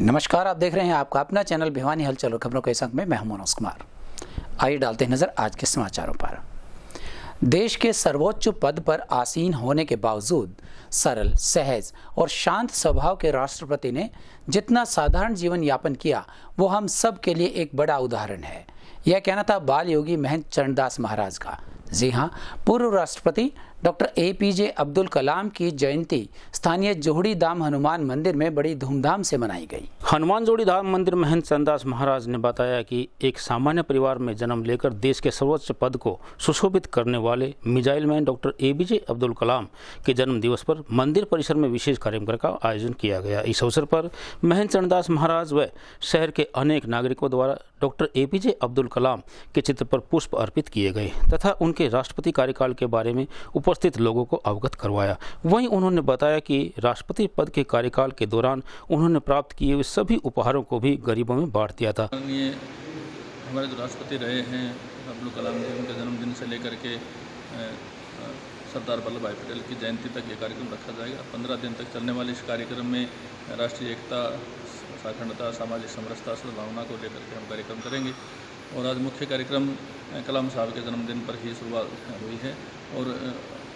नमस्कार, आप देख रहे हैं आपका अपना चैनल भिवानी हलचल और खबरों के संग में मैं हूं मनोज कुमार। आइए डालते हैं नजर आज के समाचारों पर। देश के सर्वोच्च पद पर आसीन होने के बावजूद सरल, सहज और शांत स्वभाव के राष्ट्रपति ने जितना साधारण जीवन यापन किया वो हम सब के लिए एक बड़ा उदाहरण है। यह कहना था बाल योगी महंत चरणदास महाराज का। जी हां, पूर्व राष्ट्रपति डॉक्टर APJ अब्दुल कलाम की जयंती स्थानीय जोड़ी धाम हनुमान मंदिर में बड़ी धूमधाम से मनाई गई। हनुमान जोड़ी धाम मंदिर महंत चरणदास महाराज ने बताया कि एक सामान्य परिवार में जन्म लेकर देश के सर्वोच्च पद को सुशोभित करने वाले missile man doctor APJ Abdul Kalam के जन्म दिवस पर मंदिर परिसर में विशेष कार्यक्रम का आयोजन किया गया। इस अवसर पर महंत चरणदास महाराज व शहर के अनेक नागरिकों द्वारा डॉक्टर APJ अब्दुल कलाम के चित्र पर पुष्प अर्पित किए गए तथा उनके राष्ट्रपति कार्यकाल के बारे में उपस्थित लोगों को अवगत करवाया। वहीं उन्होंने बताया कि राष्ट्रपति पद के कार्यकाल के दौरान उन्होंने प्राप्त किए हुए सभी उपहारों को भी गरीबों में बांट दिया था। ये हमारे जो राष्ट्रपति रहे हैं अब्दुल कलाम जी, उनके जन्मदिन से लेकर के सरदार वल्लभ भाई पटेल की जयंती तक ये कार्यक्रम रखा जाएगा। 15 दिन तक चलने वाले इस कार्यक्रम में राष्ट्रीय एकता, अखंडता, सामाजिक समरसता, सद्भावना को लेकर के हम कार्यक्रम करेंगे। और आज मुख्य कार्यक्रम कलाम साहब के जन्मदिन पर ही शुरुआत हुई है। और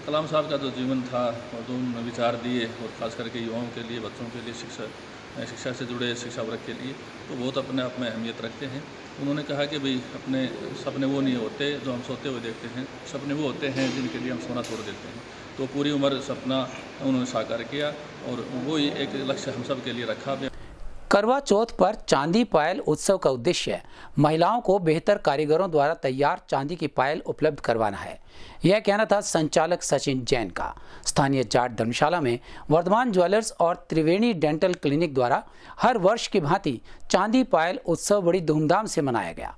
कलाम साहब का जो जीवन था और जो उन्होंने विचार दिए, और ख़ास करके युवाओं के लिए, बच्चों के लिए, शिक्षा से जुड़े शिक्षा वर्ग के लिए तो बहुत अपने आप में अहमियत रखते हैं। उन्होंने कहा कि भाई अपने सपने वो नहीं होते जो हम सोते हुए देखते हैं, सपने वो होते हैं जिनके लिए हम सोना छोड़ देते हैं। तो पूरी उम्र सपना उन्होंने साकार किया और वो ही एक लक्ष्य हम सब के लिए रखा। करवा चौथ पर चांदी पायल उत्सव का उद्देश्य महिलाओं को बेहतर कारीगरों द्वारा तैयार चांदी की पायल उपलब्ध करवाना है। यह कहना था संचालक सचिन जैन का। स्थानीय जाट धर्मशाला में वर्धमान ज्वेलर्स और त्रिवेणी डेंटल क्लिनिक द्वारा हर वर्ष की भांति चांदी पायल उत्सव बड़ी धूमधाम से मनाया गया।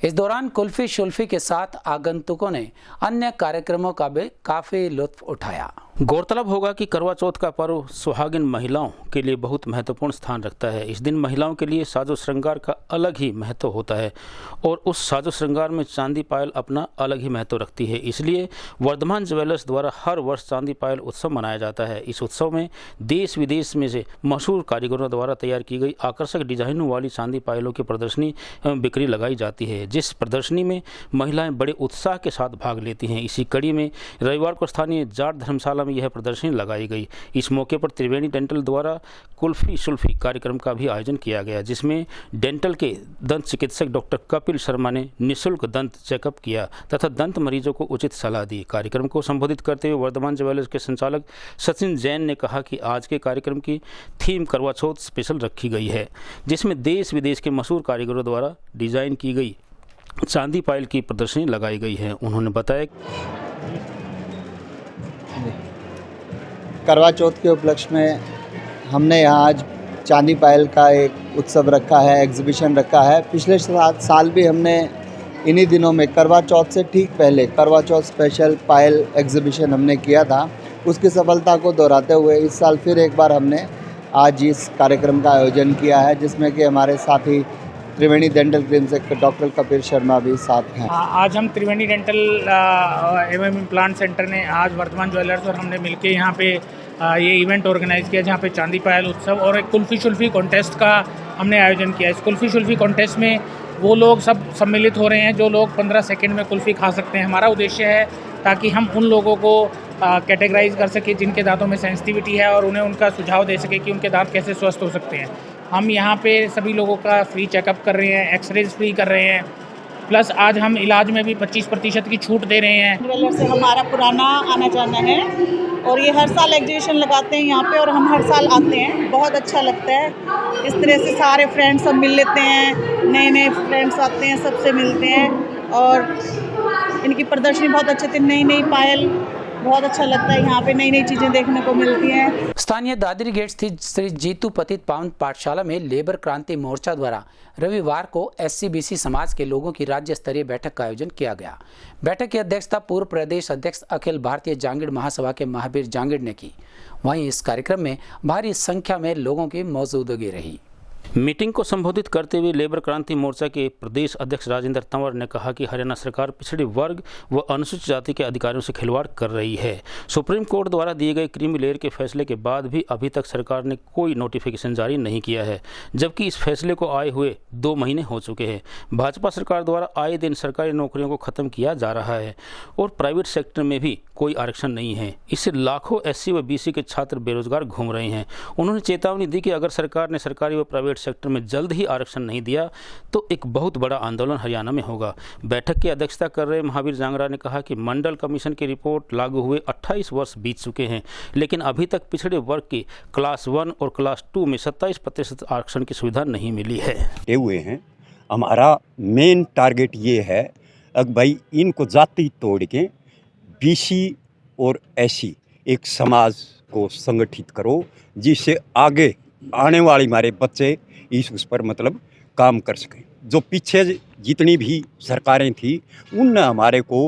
इस दौरान कुल्फी शुल्फी के साथ आगंतुकों ने अन्य कार्यक्रमों का भी काफी लुत्फ उठाया। गौरतलब होगा कि करवा चौथ का पर्व सुहागिन महिलाओं के लिए बहुत महत्वपूर्ण स्थान रखता है। इस दिन महिलाओं के लिए साजो श्रृंगार का अलग ही महत्व होता है और उस साजो श्रृंगार में चांदी पायल अपना अलग ही महत्व रखती है। इसलिए वर्धमान ज्वेलर्स द्वारा हर वर्ष चांदी पायल उत्सव मनाया जाता है। इस उत्सव में देश विदेश में से मशहूर कारीगरों द्वारा तैयार की गई आकर्षक डिजाइनों वाली चांदी पायलों की प्रदर्शनी एवं बिक्री लगाई जाती है, जिस प्रदर्शनी में महिलाएं बड़े उत्साह के साथ भाग लेती हैं। इसी कड़ी में रविवार को स्थानीय जाट धर्मशाला में यह प्रदर्शनी लगाई गई। इस मौके पर त्रिवेणी डेंटल द्वारा कुल्फी शुल्फी कार्यक्रम का भी आयोजन किया गया, जिसमें डेंटल के दंत चिकित्सक डॉक्टर कपिल शर्मा ने निःशुल्क दंत चेकअप किया तथा दंत मरीजों को उचित सलाह दी। कार्यक्रम को संबोधित करते हुए वर्धमान ज्वेलर्स के संचालक सचिन जैन ने कहा कि आज के कार्यक्रम की थीम करवा चौथ स्पेशल रखी गई है, जिसमें देश विदेश के मशहूर कारीगरों द्वारा डिजाइन की गई चांदी पायल की प्रदर्शनी लगाई गई है। उन्होंने बताया करवा चौथ के उपलक्ष्य में हमने यहाँ आज चांदी पायल का एक उत्सव रखा है, एग्जीबिशन रखा है। पिछले साल भी हमने इन्हीं दिनों में करवा चौथ से ठीक पहले करवा चौथ स्पेशल पायल एग्जीबिशन हमने किया था। उसकी सफलता को दोहराते हुए इस साल फिर एक बार हमने आज इस कार्यक्रम का आयोजन किया है, जिसमें कि हमारे साथी त्रिवेणी डेंटल क्लिनिक से डॉक्टर कपिल शर्मा भी साथ हैं। आज हम त्रिवेणी डेंटल एवं इम्प्लांट सेंटर ने आज वर्धमान ज्वेलर्स और हमने मिलके यहाँ पे ये इवेंट ऑर्गेनाइज़ किया, जहाँ पे चांदी पायल उत्सव और एक कुल्फी शुल्फी कॉन्टेस्ट का हमने आयोजन किया। इस कुल्फी शुल्फी कॉन्टेस्ट में वो लोग सब सम्मिलित हो रहे हैं जो लोग 15 सेकेंड में कुल्फी खा सकते हैं। हमारा उद्देश्य है ताकि हम उन लोगों को कैटेगराइज कर सकें जिनके दांतों में सेंसिटिविटी है और उन्हें उनका सुझाव दे सके कि उनके दांत कैसे स्वस्थ हो सकते हैं। हम यहाँ पे सभी लोगों का फ्री चेकअप कर रहे हैं, एक्सरेज फ्री कर रहे हैं, प्लस आज हम इलाज में भी 25% की छूट दे रहे हैं। ज्वेलर से हमारा पुराना आना जाना है और ये हर साल एग्जीबिशन लगाते हैं यहाँ पे और हम हर साल आते हैं। बहुत अच्छा लगता है। इस तरह से सारे फ्रेंड्स सब मिल लेते हैं, नए नए फ्रेंड्स आते हैं, सबसे मिलते हैं और इनकी प्रदर्शनी बहुत अच्छी थी। नई नई पायल बहुत अच्छा लगता है, यहाँ पे नई नई चीज़ें देखने को मिलती हैं। स्थानीय दादरी गेट स्थित श्री जीतू पतित पावन पाठशाला में लेबर क्रांति मोर्चा द्वारा रविवार को SC/BC समाज के लोगों की राज्य स्तरीय बैठक का आयोजन किया गया। बैठक की अध्यक्षता पूर्व प्रदेश अध्यक्ष अखिल भारतीय जांगिड़ महासभा के महावीर जांगिड़ ने की। वहीं इस कार्यक्रम में भारी संख्या में लोगों की मौजूदगी रही। मीटिंग को संबोधित करते हुए लेबर क्रांति मोर्चा के प्रदेश अध्यक्ष राजेंद्र तंवर ने कहा कि हरियाणा सरकार पिछड़े वर्ग व अनुसूचित जाति के अधिकारियों से खिलवाड़ कर रही है। सुप्रीम कोर्ट द्वारा दिए गए क्रीमी लेयर के फैसले के बाद भी अभी तक सरकार ने कोई नोटिफिकेशन जारी नहीं किया है, जबकि इस फैसले को आए हुए 2 महीने हो चुके हैं। भाजपा सरकार द्वारा आए दिन सरकारी नौकरियों को खत्म किया जा रहा है और प्राइवेट सेक्टर में भी कोई आरक्षण नहीं है। इससे लाखों SC व BC के छात्र बेरोजगार घूम रहे हैं। उन्होंने चेतावनी दी कि अगर सरकार ने सरकारी व प्राइवेट सेक्टर में जल्द ही आरक्षण नहीं दिया तो एक बहुत बड़ा आंदोलन हरियाणा में होगा। बैठक की अध्यक्षता कर रहे महावीर जांगरा ने कहा कि मंडल कमीशन की रिपोर्ट लागू हुए 28 वर्ष बीत चुके हैं, लेकिन अभी तक पिछड़े वर्ग की क्लास 1 और क्लास 2 में 27% आरक्षण की सुविधा नहीं मिली है। हुए हैं। हमारा मेन टारगेट ये है अब भाई इनको जाति तोड़ के BC और SC एक समाज को संगठित करो, जिससे आगे आने वाले हमारे बच्चे उस पर मतलब काम कर सकें। जो पीछे जितनी भी सरकारें थी उनने हमारे को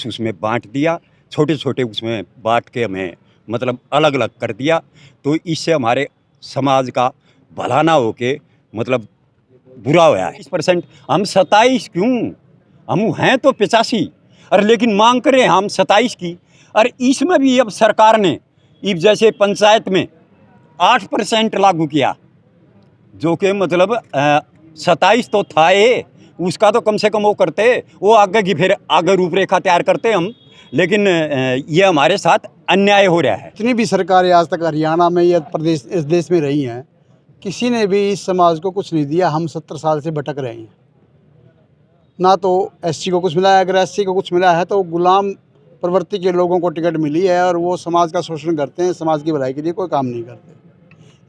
उसमें बांट दिया, छोटे छोटे उसमें बांट के हमें मतलब अलग अलग कर दिया। तो इससे हमारे समाज का भला ना हो के मतलब बुरा हुआ है। 20% हम 27 क्यों, हम हैं तो 85 और लेकिन मांग करें हम 27 की। और इसमें भी अब सरकार ने जैसे पंचायत में 8% लागू किया, जो कि मतलब 27 तो था ये, उसका तो कम से कम वो करते, वो आगे की फिर आगे रूपरेखा तैयार करते हम। लेकिन ये हमारे साथ अन्याय हो रहा है। जितनी भी सरकारें आज तक हरियाणा में या प्रदेश इस देश में रही हैं, किसी ने भी इस समाज को कुछ नहीं दिया। हम 70 साल से भटक रहे हैं, ना तो SC को कुछ मिला है। अगर SC को कुछ मिला है तो गुलाम प्रवृत्ति के लोगों को टिकट मिली है और वो समाज का शोषण करते हैं, समाज की भलाई के लिए कोई काम नहीं करते।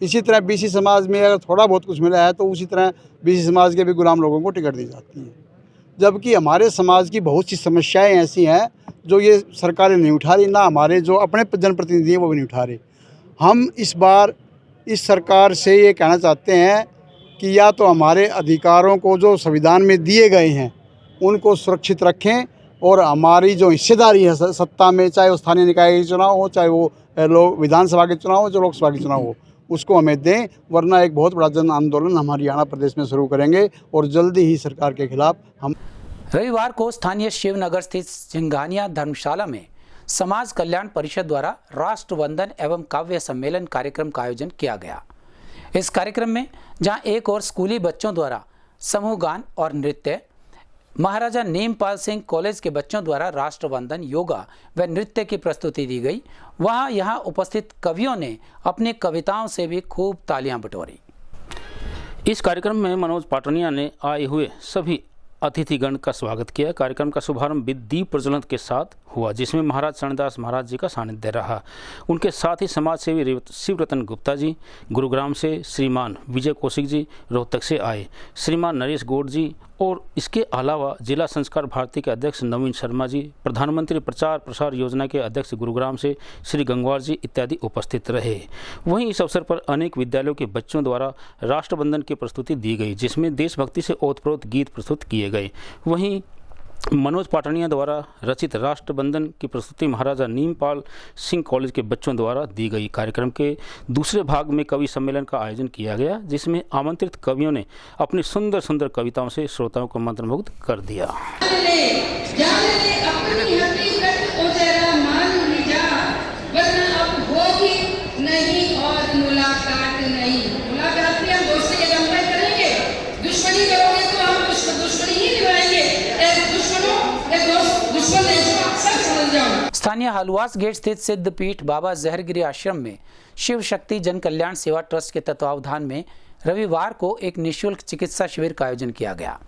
इसी तरह BC समाज में अगर थोड़ा बहुत कुछ मिला है तो उसी तरह BC समाज के भी गुलाम लोगों को टिकट दी जाती है, जबकि हमारे समाज की बहुत सी समस्याएं ऐसी हैं जो ये सरकारें नहीं उठा रही, ना हमारे जो अपने जनप्रतिनिधि हैं वो भी नहीं उठा रहे। हम इस बार इस सरकार से ये कहना चाहते हैं कि या तो हमारे अधिकारों को जो संविधान में दिए गए हैं उनको सुरक्षित रखें और हमारी जो हिस्सेदारी है सत्ता में, चाहे वो स्थानीय निकाय के चुनाव हो, चाहे वो लोग विधानसभा के चुनाव हो, जो लोकसभा के चुनाव हो, उसको हमें दें, वरना एक बहुत बड़ा जन आंदोलन हम हरियाणा प्रदेश में शुरू करेंगे और जल्दी ही सरकार के खिलाफ हम। रविवार को स्थानीय शिवनगर स्थित सिंघानिया धर्मशाला में समाज कल्याण परिषद द्वारा राष्ट्रवंदन एवं काव्य सम्मेलन कार्यक्रम का आयोजन किया गया। इस कार्यक्रम में जहां एक और स्कूली बच्चों द्वारा समूह गान और नृत्य, महाराजा नीमपाल सिंह कॉलेज के बच्चों द्वारा राष्ट्रवंदन, योगा व नृत्य की प्रस्तुति दी गई, वहां यहां उपस्थित कवियों ने अपनी कविताओं से भी खूब तालियां बटोरी। इस कार्यक्रम में मनोज पाटनिया ने आए हुए सभी अतिथिगण का स्वागत किया। कार्यक्रम का शुभारंभ दीप प्रज्वलन के साथ हुआ, जिसमें महाराज शरणदास महाराज जी का सानिध्य रहा। उनके साथ ही समाज सेवी शिवरतन गुप्ता जी गुरुग्राम से, श्रीमान विजय कौशिक जी रोहतक से आए, श्रीमान नरेश गौड़ जी और इसके अलावा जिला संस्कार भारती के अध्यक्ष नवीन शर्मा जी, प्रधानमंत्री प्रचार प्रसार योजना के अध्यक्ष गुरुग्राम से श्री गंगवार जी इत्यादि उपस्थित रहे। वहीं इस अवसर पर अनेक विद्यालयों के बच्चों द्वारा राष्ट्रवंदन की प्रस्तुति दी गई, जिसमें देशभक्ति से ओतप्रोत गीत प्रस्तुत किए गए। वहीं मनोज पाटनिया द्वारा रचित राष्ट्रवंदन की प्रस्तुति महाराजा नीमपाल सिंह कॉलेज के बच्चों द्वारा दी गई। कार्यक्रम के दूसरे भाग में कवि सम्मेलन का आयोजन किया गया, जिसमें आमंत्रित कवियों ने अपनी सुंदर सुंदर कविताओं से श्रोताओं को मंत्रमुग्ध कर दिया। स्थानीय हलवास गेट स्थित सिद्धपीठ बाबा जहरगिरी आश्रम में शिव शक्ति जन कल्याण सेवा ट्रस्ट के तत्वावधान में रविवार को एक निःशुल्क चिकित्सा शिविर का आयोजन किया गया।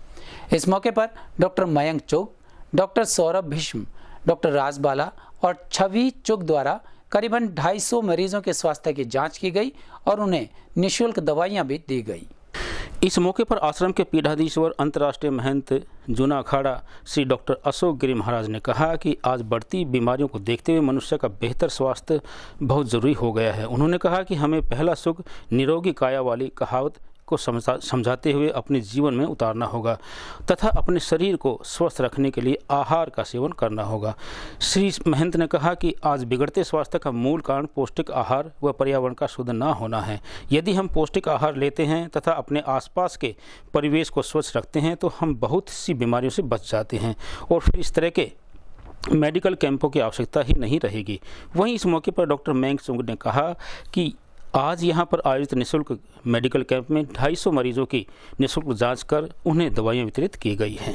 इस मौके पर डॉक्टर मयंक चुग, डॉक्टर सौरभ भीष्म, डॉक्टर राजबाला और छवि चुग द्वारा करीबन 250 मरीजों के स्वास्थ्य की जांच की गई और उन्हें निःशुल्क दवाइयां भी दी गई। इस मौके पर आश्रम के पीठाधीश्वर अंतर्राष्ट्रीय महंत जूना अखाड़ा श्री डॉक्टर अशोक गिरी महाराज ने कहा कि आज बढ़ती बीमारियों को देखते हुए मनुष्य का बेहतर स्वास्थ्य बहुत जरूरी हो गया है। उन्होंने कहा कि हमें पहला सुख निरोगी काया वाली कहावत को समझाते हुए अपने जीवन में उतारना होगा तथा अपने शरीर को स्वस्थ रखने के लिए आहार का सेवन करना होगा। श्री महंत ने कहा कि आज बिगड़ते स्वास्थ्य का मूल कारण पौष्टिक आहार व पर्यावरण का शुद्ध न होना है। यदि हम पौष्टिक आहार लेते हैं तथा अपने आसपास के परिवेश को स्वच्छ रखते हैं तो हम बहुत सी बीमारियों से बच जाते हैं और फिर इस तरह के मेडिकल कैंपों की आवश्यकता ही नहीं रहेगी। वहीं इस मौके पर डॉक्टर मेंग सुंग ने कहा कि आज यहां पर आयोजित निःशुल्क मेडिकल कैंप में 250 मरीजों की निःशुल्क जांच कर उन्हें दवाइयां वितरित की गई हैं।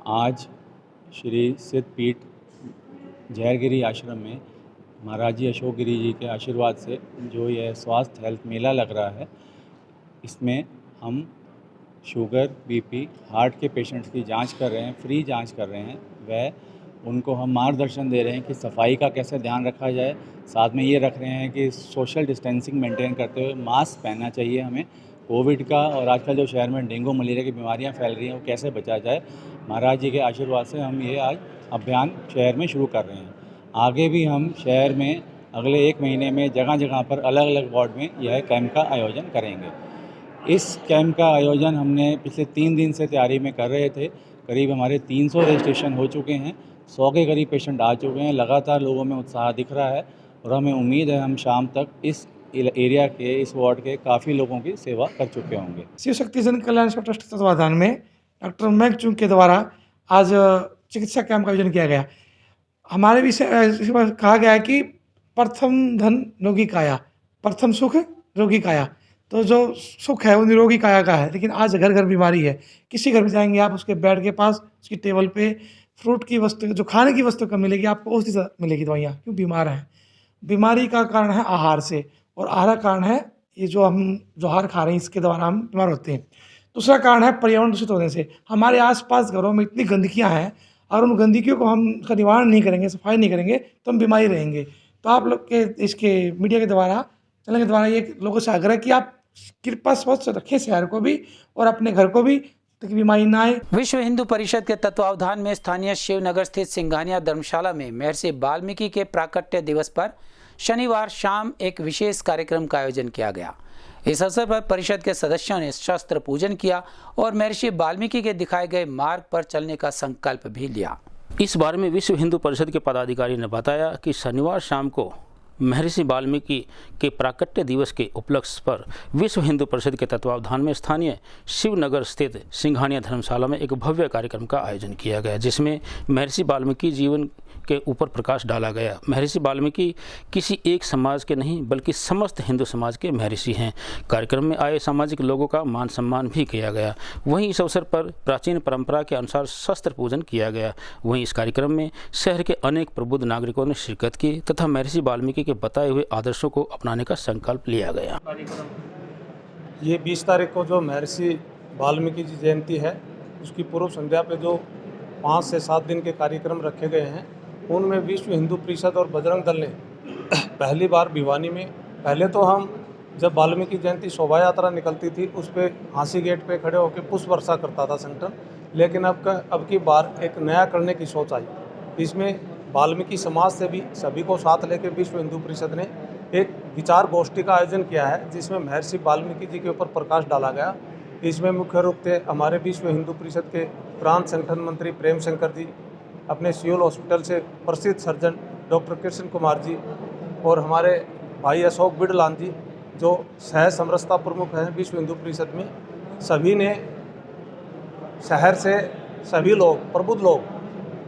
आज श्री सिद्धपीठ जहरगिरी आश्रम में महाराज जी अशोक गिरी जी के आशीर्वाद से जो यह स्वास्थ्य हेल्थ मेला लग रहा है, इसमें हम शुगर, बीपी, हार्ट के पेशेंट्स की जांच कर रहे हैं, फ्री जांच कर रहे हैं। वह उनको हम मार्गदर्शन दे रहे हैं कि सफाई का कैसे ध्यान रखा जाए। साथ में ये रख रहे हैं कि सोशल डिस्टेंसिंग मेंटेन करते हुए मास्क पहनना चाहिए हमें कोविड का, और आजकल जो शहर में डेंगू मलेरिया की बीमारियां फैल रही हैं वो कैसे बचा जाए। महाराज जी के आशीर्वाद से हम ये आज अभियान शहर में शुरू कर रहे हैं। आगे भी हम शहर में अगले 1 महीने में जगह जगह पर अलग अलग वार्ड में यह कैंप का आयोजन करेंगे। इस कैंप का आयोजन हमने पिछले 3 दिन से तैयारी में कर रहे थे। करीब हमारे 300 रजिस्ट्रेशन हो चुके हैं, 100 के करीब पेशेंट आ चुके हैं। लगातार लोगों में उत्साह दिख रहा है और हमें उम्मीद है हम शाम तक इस एरिया के, इस वार्ड के काफ़ी लोगों की सेवा कर चुके होंगे। शिव शक्ति जन कल्याण ट्रस्ट के तत्वाधान में डॉक्टर मेंग चुंग के द्वारा आज चिकित्सा कैंप का आयोजन किया गया। हमारे विषय कहा गया है कि प्रथम धन रोगी काया, प्रथम सुख रोगी काया। तो जो सुख है वो निरोगी काया का है, लेकिन आज घर घर बीमारी है। किसी घर में जाएंगे आप, उसके बेड के पास, उसकी टेबल पे फ्रूट की वस्तु, जो खाने की वस्तु कम मिलेगी, आपको उसी से मिलेगी दवाइयाँ। क्यों? बीमार हैं। बीमारी का कारण है आहार से, और आहार का कारण है ये जो हम जो आहार खा रहे हैं इसके द्वारा हम बीमार होते हैं। दूसरा कारण है पर्यावरण दूषित होने से। हमारे आसपास घरों में इतनी गंदगियाँ हैं, और उन गंदगियों को हम का निवारण नहीं करेंगे, सफाई नहीं करेंगे, तो हम बीमारी रहेंगे। तो आप लोग के इसके मीडिया के द्वारा, चैनल के द्वारा ये लोगों से आग्रह कि आप कृपा स्वच्छ रखें शहर को भी और अपने घर को भी, ताकि बीमारी ना आए। विश्व हिंदू परिषद के तत्वावधान में स्थानीय शिवनगर स्थित सिंघानिया धर्मशाला में महर्षि वाल्मीकि के प्राकट्य दिवस पर शनिवार शाम एक विशेष कार्यक्रम का आयोजन किया गया। इस अवसर पर परिषद के सदस्यों ने शस्त्र पूजन किया और महर्षि वाल्मीकि के दिखाए गए मार्ग पर चलने का संकल्प भी लिया। इस बारे में विश्व हिंदू परिषद के पदाधिकारी ने बताया कि शनिवार शाम को महर्षि वाल्मीकि के प्राकट्य दिवस के उपलक्ष्य पर विश्व हिंदू परिषद के तत्वावधान में स्थानीय शिवनगर स्थित सिंघानिया धर्मशाला में एक भव्य कार्यक्रम का आयोजन किया गया, जिसमें महर्षि वाल्मीकि जीवन के ऊपर प्रकाश डाला गया। महर्षि वाल्मीकि किसी एक समाज के नहीं बल्कि समस्त हिंदू समाज के महर्षि हैं। कार्यक्रम में आए सामाजिक लोगों का मान सम्मान भी किया गया। वहीं इस अवसर पर प्राचीन परंपरा के अनुसार शस्त्र पूजन किया गया। वहीं इस कार्यक्रम में शहर के अनेक प्रबुद्ध नागरिकों ने शिरकत की तथा महर्षि वाल्मीकि के बताए हुए आदर्शों को अपनाने का संकल्प लिया गया। ये 20 तारीख को जो महर्षि वाल्मीकि जी जयंती है, उसकी पूर्व संध्या पे जो 5 से 7 दिन के कार्यक्रम रखे गए हैं, उनमें विश्व हिंदू परिषद और बजरंग दल ने पहली बार भिवानी में, पहले तो हम जब वाल्मीकि जयंती शोभा यात्रा निकलती थी उस पर हांसी गेट पे खड़े होकर पुष्प वर्षा करता था संगठन, लेकिन अब की बार एक नया करने की सोच आई। इसमें वाल्मीकि समाज से भी सभी को साथ लेकर विश्व हिंदू परिषद ने एक विचार गोष्ठी का आयोजन किया है, जिसमें महर्षि वाल्मीकि जी के ऊपर प्रकाश डाला गया। इसमें मुख्य रूप से हमारे विश्व हिंदू परिषद के प्रांत संगठन मंत्री प्रेम शंकर जी, अपने सिविल हॉस्पिटल से प्रसिद्ध सर्जन डॉक्टर कृष्ण कुमार जी, और हमारे भाई अशोक बिडलान जी जो सह समरसता प्रमुख हैं विश्व हिंदू परिषद में, सभी ने शहर से सभी लोग, प्रबुद्ध लोग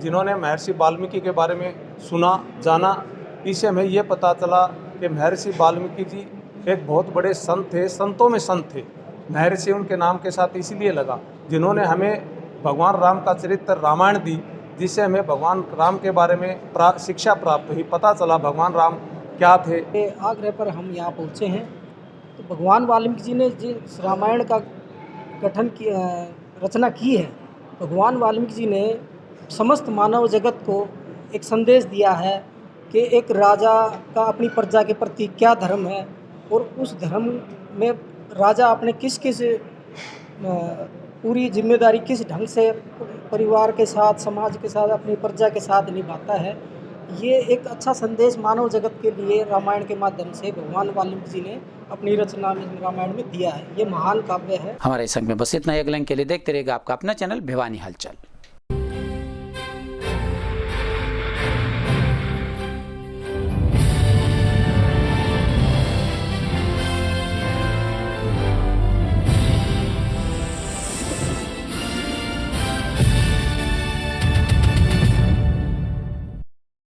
जिन्होंने महर्षि वाल्मीकि के बारे में सुना जाना, इससे हमें ये पता चला कि महर्षि वाल्मीकि जी एक बहुत बड़े संत थे, संतों में संत थे। महर्षि उनके नाम के साथ इसीलिए लगा जिन्होंने हमें भगवान राम का चरित्र रामायण दी, जिससे हमें भगवान राम के बारे में शिक्षा प्राप्त हुई, पता चला भगवान राम क्या थे। आग्रह पर हम यहाँ पहुँचे हैं तो भगवान वाल्मीकि जी ने जिस रामायण का गठन की रचना की है, भगवान वाल्मीकि जी ने समस्त मानव जगत को एक संदेश दिया है कि एक राजा का अपनी प्रजा के प्रति क्या धर्म है, और उस धर्म में राजा अपने किस किस पूरी जिम्मेदारी किस ढंग से परिवार के साथ, समाज के साथ, अपनी प्रजा के साथ निभाता है। ये एक अच्छा संदेश मानव जगत के लिए रामायण के माध्यम से भगवान वाल्मीकि जी ने अपनी रचना में रामायण में दिया है। ये महान काव्य है। हमारे संग में बस इतना ही। अगले के लिए देखते रहेगा आपका अपना चैनल भिवानी हलचल।